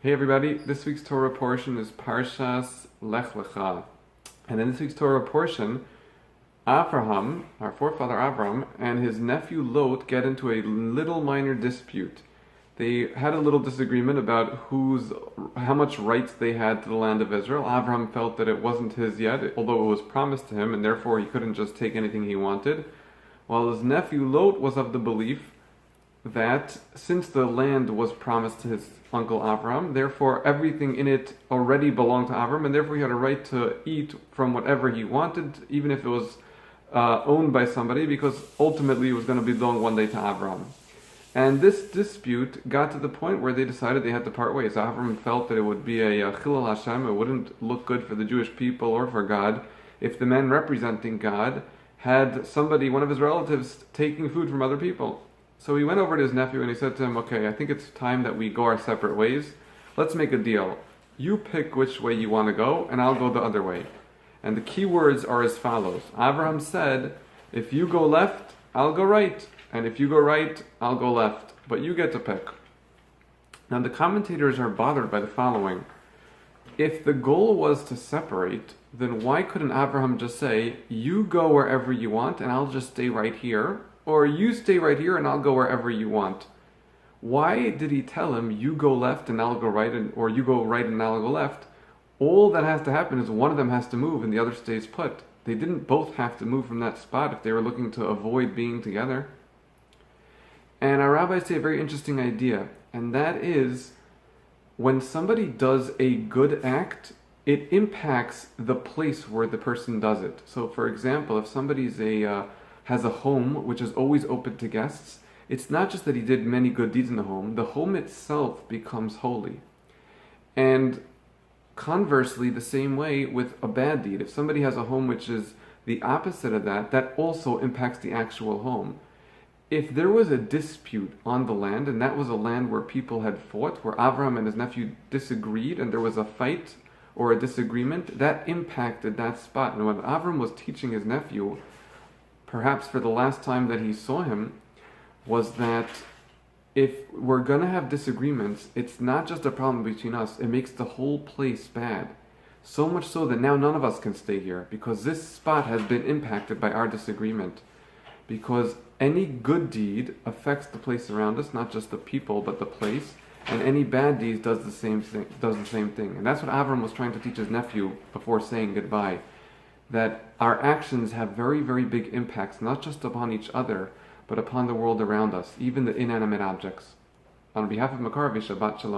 Hey everybody, this week's Torah portion is Parshas Lech Lecha. And in this week's Torah portion, Avraham, our forefather Avram, and his nephew Lot get into a little minor dispute. They had a little disagreement about how much rights they had to the land of Israel. Avram felt that it wasn't his yet, although it was promised to him, and therefore he couldn't just take anything he wanted. While his nephew Lot was of the belief that since the land was promised to his uncle Avram, therefore everything in it already belonged to Avram, and therefore he had a right to eat from whatever he wanted, even if it was owned by somebody, because ultimately it was going to belong one day to Avram. And this dispute got to the point where they decided they had to part ways. Avram felt that it would be a chilul Hashem, it wouldn't look good for the Jewish people or for God, if the man representing God had somebody, one of his relatives, taking food from other people. So he went over to his nephew and he said to him, okay, I think it's time that we go our separate ways. Let's make a deal. You pick which way you want to go, and I'll go the other way. And the key words are as follows. Avraham said, if you go left, I'll go right. And if you go right, I'll go left. But you get to pick. Now the commentators are bothered by the following. If the goal was to separate, then why couldn't Avraham just say, you go wherever you want, and I'll just stay right here? Or you stay right here and I'll go wherever you want. Why did he tell him, you go left and I'll go right, or you go right and I'll go left? All that has to happen is one of them has to move and the other stays put. They didn't both have to move from that spot if they were looking to avoid being together. And our rabbis say a very interesting idea, and that is, when somebody does a good act, it impacts the place where the person does it. So for example, if somebody's has a home which is always open to guests, it's not just that he did many good deeds in the home itself becomes holy. And conversely, the same way with a bad deed. If somebody has a home which is the opposite of that, that also impacts the actual home. If there was a dispute on the land, and that was a land where people had fought, where Avraham and his nephew disagreed, and there was a fight or a disagreement, that impacted that spot. And when Avraham was teaching his nephew, perhaps for the last time that he saw him, was that if we're going to have disagreements, it's not just a problem between us, it makes the whole place bad. So much so that now none of us can stay here, because this spot has been impacted by our disagreement. Because any good deed affects the place around us, not just the people, but the place, and any bad deed does the same thing. And that's what Avram was trying to teach his nephew before saying goodbye. That our actions have very, very big impacts, not just upon each other, but upon the world around us, even the inanimate objects. On behalf of Makaravi, Shabbat Shalom.